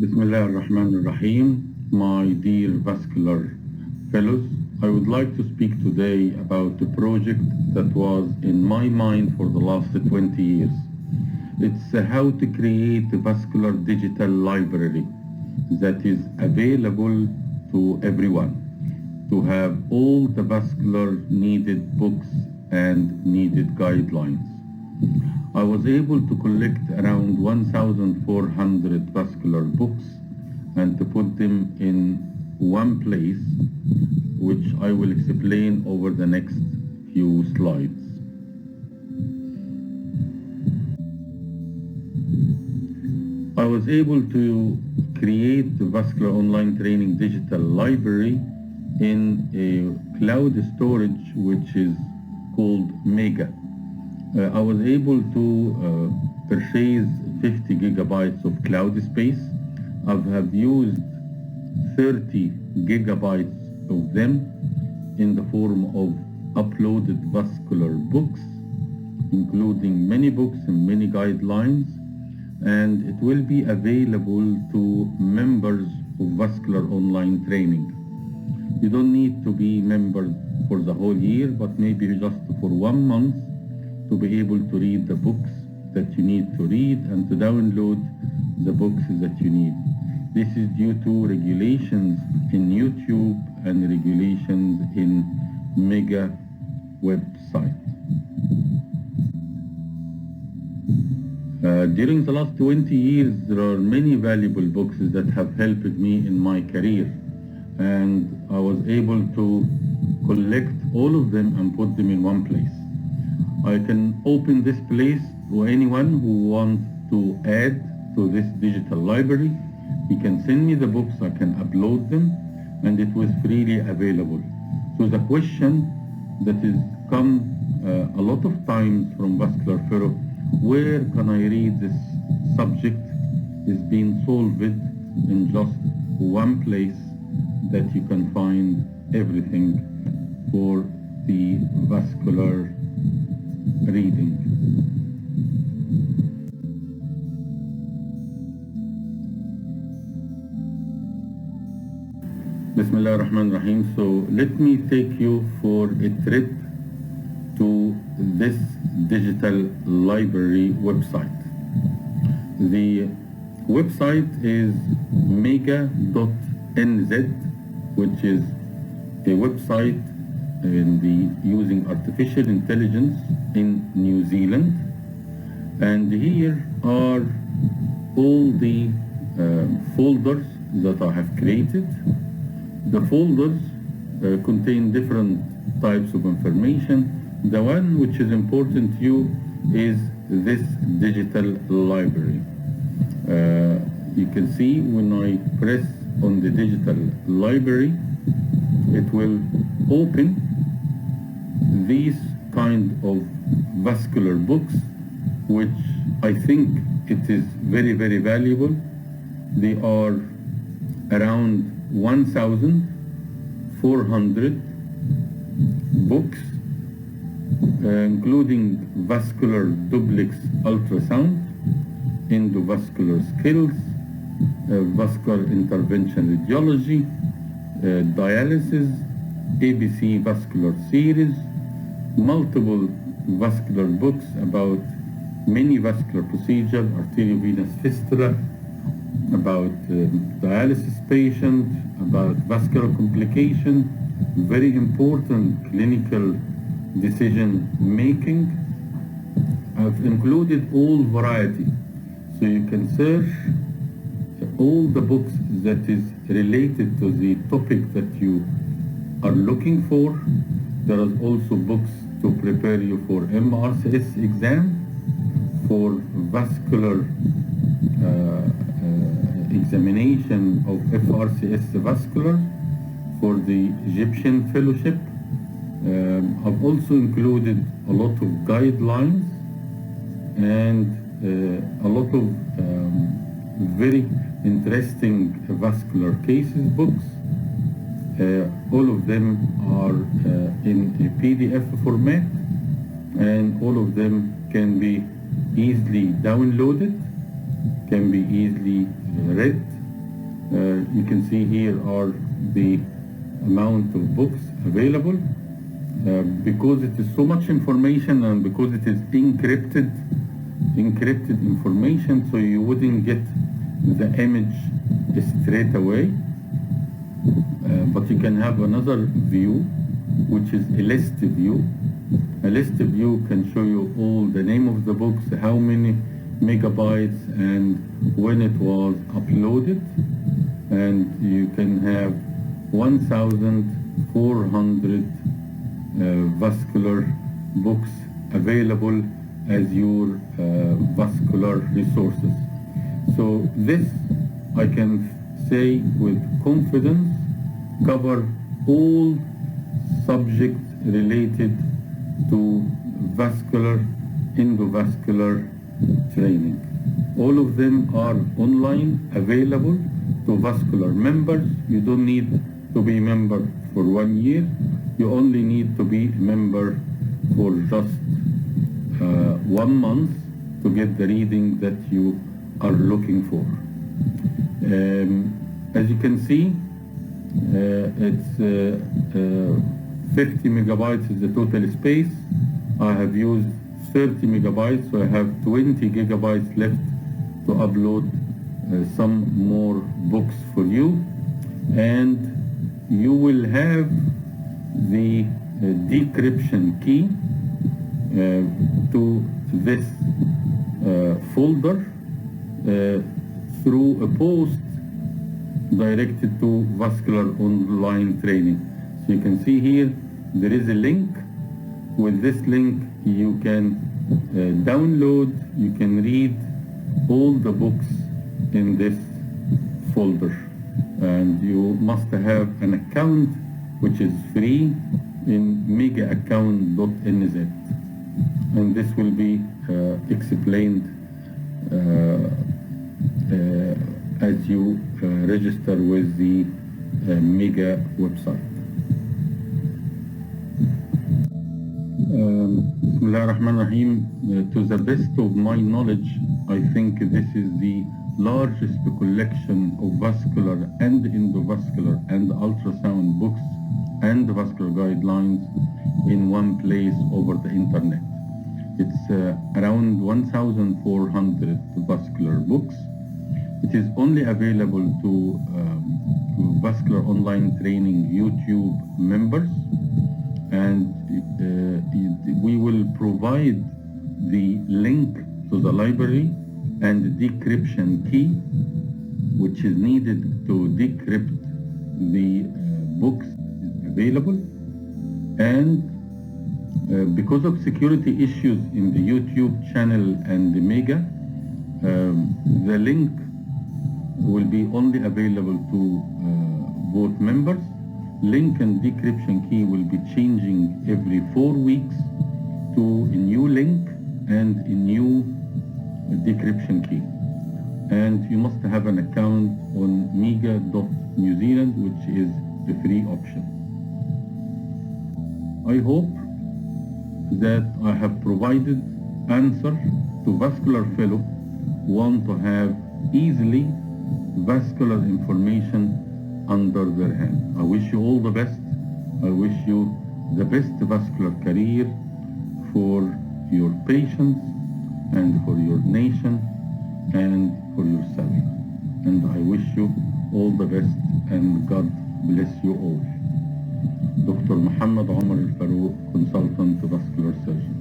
Bismillah ar-Rahman ar-Rahim, my dear Vascular fellows. I would like to speak today about a project that was in my mind for the last 20 years. It's how to create a vascular digital library that is available to everyone, to have all the vascular needed books and needed guidelines. I was able to collect around 1,400 vascular books and to put them in one place, which I will explain over the next few slides. I was able to create the Vascular Online Training Digital Library in a cloud storage which is called Mega. I was able to purchase 50 gigabytes of cloud space. I have used 30 gigabytes of them in the form of uploaded vascular books, including many books and many guidelines, and it will be available to members of Vascular Online Training. You don't need to be members for the whole year, but maybe just for 1 month to be able to read the books that you need to read and to download the books that you need. This is due to regulations in YouTube and regulations in Mega website. During the last 20 years, there are many valuable books that have helped me in my career, and I was able to collect all of them and put them in one place. I can open this place to anyone who wants to add to this digital library. He can send me the books, I can upload them, and it was freely available. So the question that has come a lot of times from Vascular Fellow, where can I read this subject, is being solved in just one place that you can find everything for the vascular reading. Bismillah ar-Rahman ar-Rahim. So let me take you for a trip to this digital library website. The website is mega.nz, which is a website using artificial intelligence in New Zealand, and here are all the folders that I have created. The folders contain different types of information. The one which is important to you is this digital library. You can see when I press on the digital library, it will open these kind of vascular books, which I think it is very, very valuable. They are around 1,400 books, including vascular duplex ultrasound, endovascular skills, vascular intervention radiology, dialysis, ABC vascular series, multiple vascular books about many vascular procedures, arteriovenous fistula, about dialysis patients, about vascular complication, very important clinical decision making. I've included all variety, so you can search all the books that is related to the topic that you are looking for. There is also books to prepare you for MRCS exam, for vascular examination of FRCS vascular, for the Egyptian fellowship. I've also included a lot of guidelines and a lot of very interesting vascular cases books. All of them are in a PDF format, and all of them can be easily downloaded, can be easily read You can see here are the amount of books available. Because it is so much information and because it is encrypted information, so you wouldn't get the image straight away. But you can have another view, which is a list view. A list view can show you all the name of the books, how many megabytes, and when it was uploaded. And you can have 1,400 vascular books available as your vascular resources. So this, I can say with confidence, cover all subjects related to vascular, endovascular training. All of them are online, available to vascular members. You don't need to be a member for 1 year. You only need to be a member for just 1 month to get the reading that you are looking for. As you can see, it's 50 megabytes is the total space. I have used 30 megabytes, so I have 20 gigabytes left to upload some more books for you. And you will have the decryption key to this folder through a post directed to Vascular Online Training. So you can see here there is a link. With this link you can download, you can read all the books in this folder, and you must have an account which is free in megaaccount.nz, and this will be explained as you register with the Mega website. Bismillah ar-Rahman ar-Rahim. To the best of my knowledge, I think this is the largest collection of vascular and endovascular and ultrasound books and vascular guidelines in one place over the internet. It's around 1,400 vascular books. It is only available to Vascular Online Training YouTube members, and we will provide the link to the library and the decryption key which is needed to decrypt the books available. And because of security issues in the YouTube channel and the Mega, the link will be only available to both members. Link and decryption key will be changing every 4 weeks to a new link and a new decryption key. And you must have an account on mega.New Zealand, which is the free option. I hope that I have provided answer to vascular fellow who want to have easily vascular information under their hand. I wish you all the best. I wish you the best vascular career for your patients and for your nation and for yourself. And I wish you all the best, and God bless you all. Dr. Muhammad Omar Al-Farouk, Consultant Vascular Surgeon.